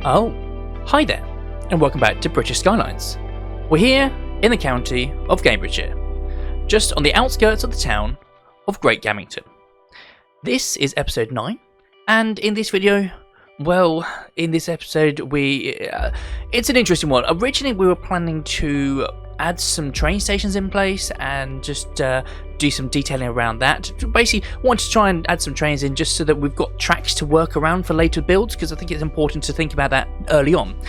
Oh, hi there, and welcome back to Cities Skylines. We're here in the county of Cambridgeshire, just on the outskirts of the town of Great Gammington. This is episode 9, and in this video, in this episode, it's an interesting one. Originally, we were planning to add some train stations in place and just do some detailing around that. Basically, wanted to try and add some trains in just so that we've got tracks to work around for later builds, because I think it's important to think about that early on.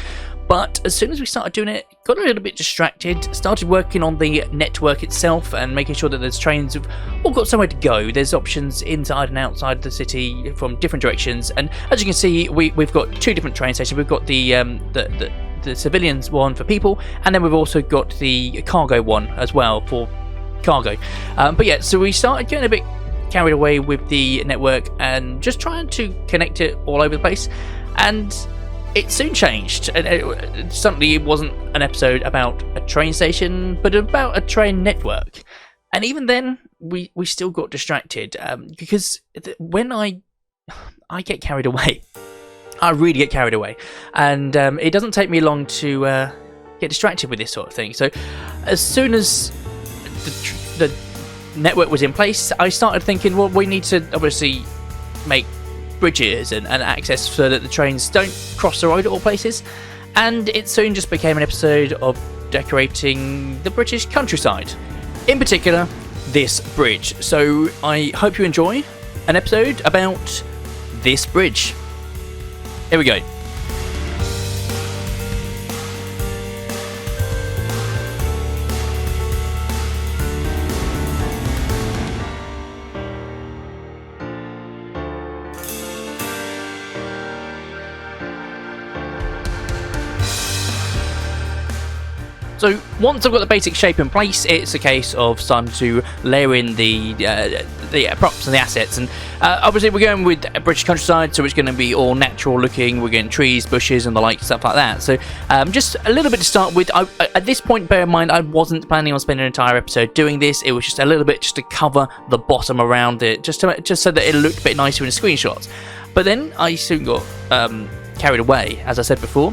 But as soon as we started doing it, got a little bit distracted, started working on the network itself and making sure that those trains have all got somewhere to go. There's options inside and outside the city from different directions, and as you can see, we've got two different train stations. We've got the civilians one for people, and then we've also got the cargo one as well for cargo. But yeah, so we started getting a bit carried away with the network and just trying to connect it all over the place, and it soon changed. Suddenly it wasn't an episode about a train station, but about a train network. And even then, we still got distracted, because when I get carried away, I really get carried away, and it doesn't take me long to get distracted with this sort of thing. So as soon as the network was in place, I started thinking, well, we need to obviously make bridges and access so that the trains don't cross the road at all places, and it soon just became an episode of decorating the British countryside, in particular this bridge. So I hope you enjoy an episode about this bridge. Here we go. So once I've got the basic shape in place, it's a case of starting to layer in the props and the assets. And obviously we're going with British countryside, so it's going to be all natural looking. We're getting trees, bushes, and the like, stuff like that. So just a little bit to start with. At this point, bear in mind, I wasn't planning on spending an entire episode doing this. It was just a little bit just to cover the bottom around it, just so that it looked a bit nicer in the screenshots. But then I soon got carried away, as I said before,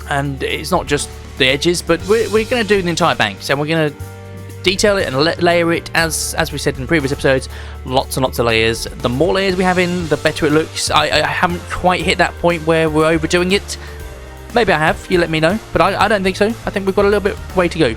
and it's not just the edges, but we're going to do the entire bank, so we're going to detail it and layer it as we said in previous episodes. Lots and lots of layers. The more layers we have in, the better it looks. I haven't quite hit that point where we're overdoing it. Maybe I have, you let me know, but I don't think so. I think we've got a little bit way to go.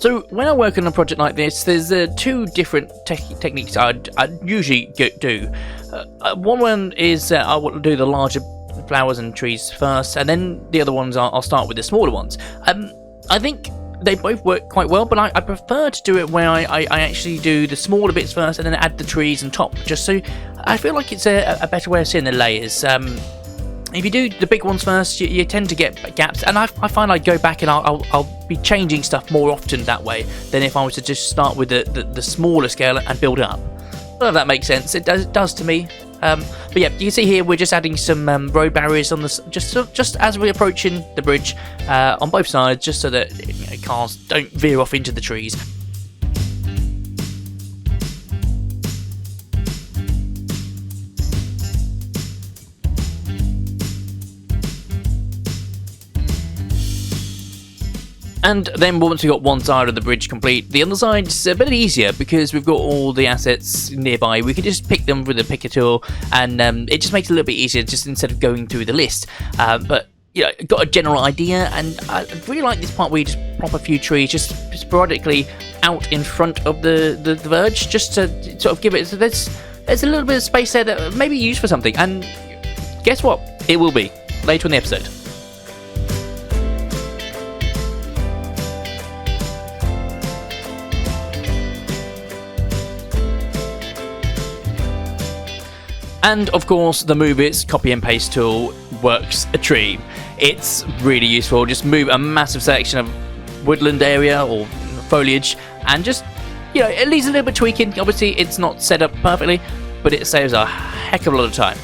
So when I work on a project like this, there's two different techniques I'd usually do. One is I will do the larger flowers and trees first, and then the other ones I'll start with the smaller ones. I think they both work quite well, but I prefer to do it where I actually do the smaller bits first and then add the trees on top, just so I feel like it's a better way of seeing the layers. If you do the big ones first, you tend to get gaps, and I find I go back and I'll be changing stuff more often that way than if I was to just start with the smaller scale and build up. I don't know if that makes sense. It does to me. But yeah, you can see here we're just adding some road barriers on this, just as we're approaching the bridge on both sides, just so that cars don't veer off into the trees. And then once we've got one side of the bridge complete, the other side's a bit easier because we've got all the assets nearby. We can just pick them with a picker tool, and it just makes it a little bit easier just instead of going through the list. But you know, got a general idea, and I really like this part where you just plop a few trees just sporadically out in front of the verge, just to sort of give it. So there's a little bit of space there that may be used for something, and guess what? It will be later in the episode. And of course, the Move It's copy and paste tool works a treat. It's really useful. Just move a massive section of woodland area or foliage and just you know, it needs a little bit of tweaking. Obviously, it's not set up perfectly, but it saves a heck of a lot of time.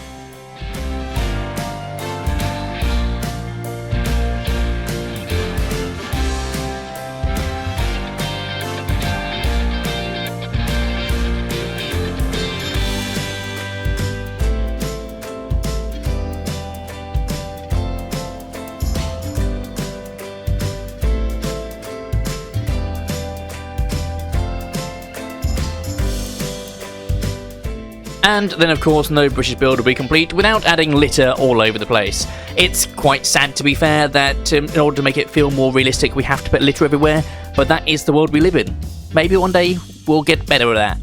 And then of course no British build will be complete without adding litter all over the place. It's quite sad, to be fair, that in order to make it feel more realistic we have to put litter everywhere, but that is the world we live in. Maybe one day we'll get better at that.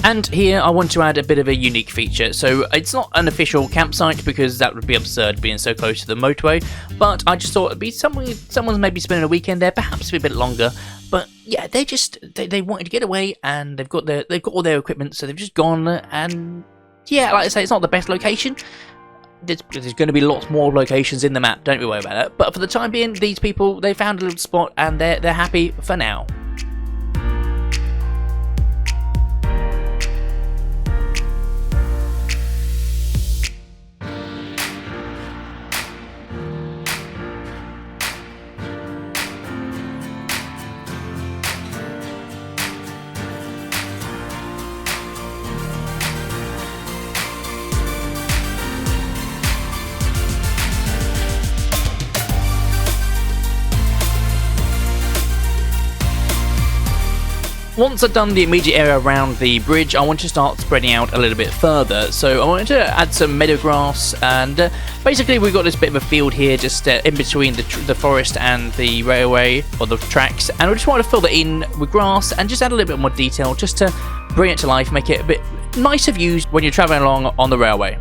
And here I want to add a bit of a unique feature. So it's not an official campsite because that would be absurd being so close to the motorway, but I just thought it'd be someone's maybe spending a weekend there, perhaps a bit longer. But yeah, they wanted to get away, and they've got all their equipment, so they've just gone. And yeah, like I say, it's not the best location. There's going to be lots more locations in the map. Don't be worried about that. But for the time being, these people, they found a little spot, and they're happy for now. Once I've done the immediate area around the bridge, I want to start spreading out a little bit further. So I wanted to add some meadow grass, and basically we've got this bit of a field here just in between the forest and the railway, or the tracks, and we just want to fill that in with grass and just add a little bit more detail just to bring it to life, make it a bit nicer views when you're travelling along on the railway.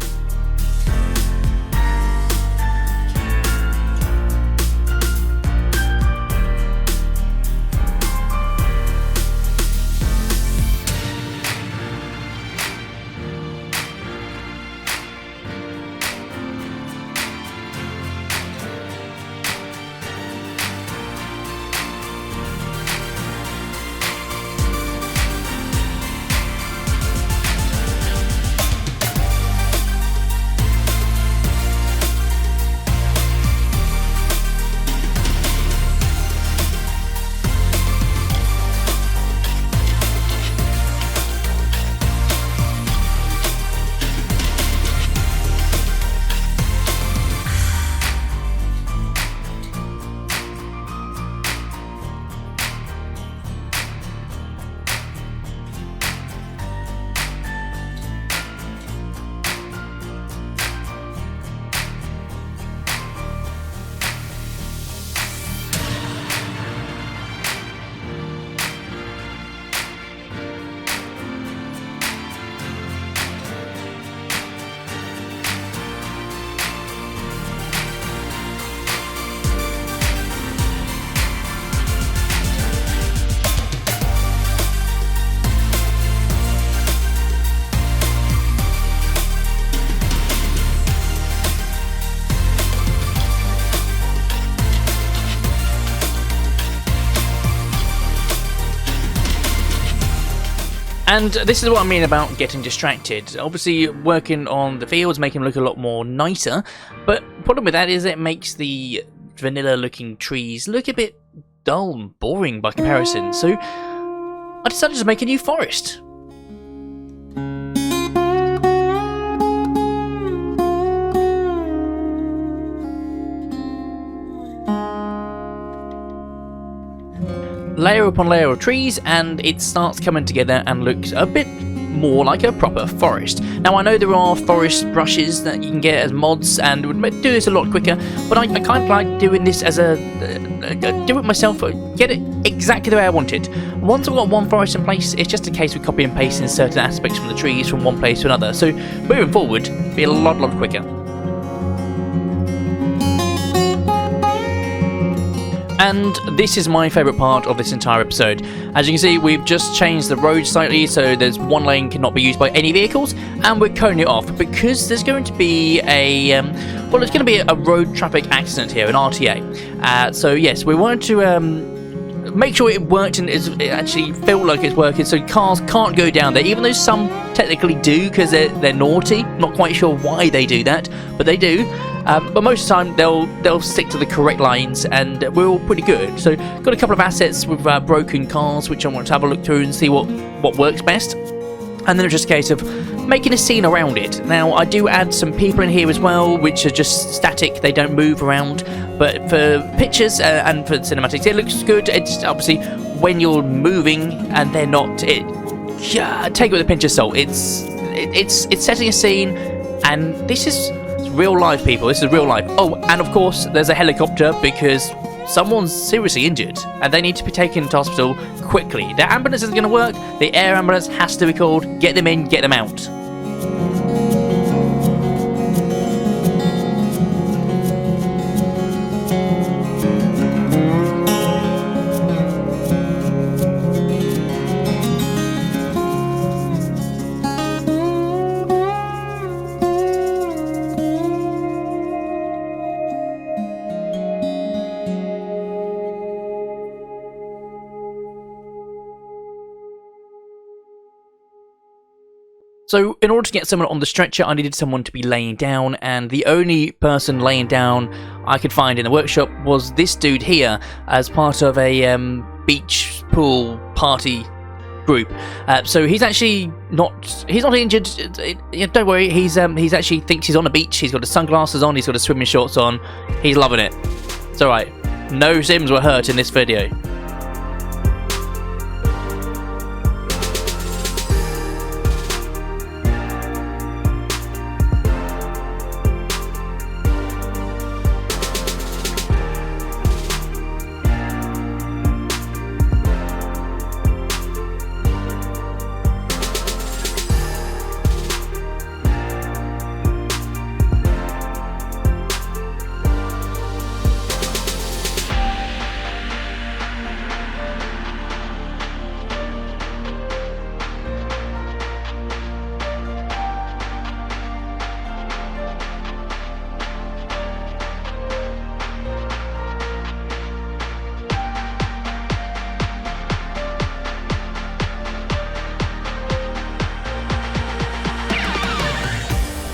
And this is what I mean about getting distracted. Obviously, working on the fields make them look a lot more nicer, but the problem with that is it makes the vanilla-looking trees look a bit dull and boring by comparison. So I decided to make a new forest. Layer upon layer of trees, and it starts coming together and looks a bit more like a proper forest. Now I know there are forest brushes that you can get as mods and would do this a lot quicker, but I kind of like doing this as do it myself, get it exactly the way I want it. Once I've got one forest in place, it's just a case of copy and pasting certain aspects from the trees from one place to another, so moving forward it'll be a lot quicker. And this is my favourite part of this entire episode. As you can see, we've just changed the road slightly, so there's one lane cannot be used by any vehicles, and we're coning it off because there's going to be a road traffic accident here, an RTA. So yes, we wanted to make sure it worked and it actually felt like it's working, so cars can't go down there, even though some technically do because they're naughty. Not quite sure why they do that, but they do. But most of the time they'll stick to the correct lines, and we're all pretty good. So got a couple of assets with broken cars, which I want to have a look through and see what works best. And then it's just a case of making a scene around it. Now, I do add some people in here as well, which are just static, they don't move around. But for pictures and for cinematics, it looks good. It's obviously when you're moving and they're not, take it with a pinch of salt. It's setting a scene, and this is real life, people. This is real life. Oh, and of course, there's a helicopter because someone's seriously injured and they need to be taken to hospital quickly. The ambulance isn't going to work. The air ambulance has to be called. Get them in, get them out. So in order to get someone on the stretcher, I needed someone to be laying down, and the only person laying down I could find in the workshop was this dude here, as part of a beach pool party group. So he's actually he's not injured. Don't worry, he's actually thinks he's on a beach. He's got his sunglasses on, he's got his swimming shorts on. He's loving it. It's alright. No Sims were hurt in this video.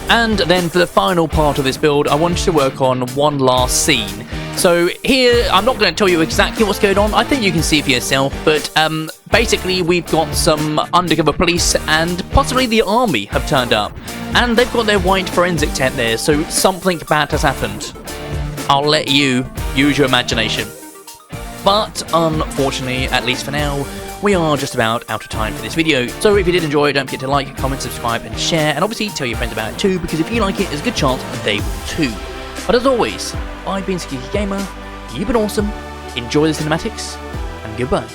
And then for the final part of this build, I wanted to work on one last scene. So here, I'm not going to tell you exactly what's going on, I think you can see for yourself, but basically we've got some undercover police and possibly the army have turned up. And they've got their white forensic tent there, so something bad has happened. I'll let you use your imagination. But unfortunately, at least for now, we are just about out of time for this video. So if you did enjoy it, don't forget to like, comment, subscribe and share, and obviously tell your friends about it too, because if you like it, there's a good chance they will too. But as always, I've been Ski Gamer, you've been awesome, enjoy the cinematics, and goodbye.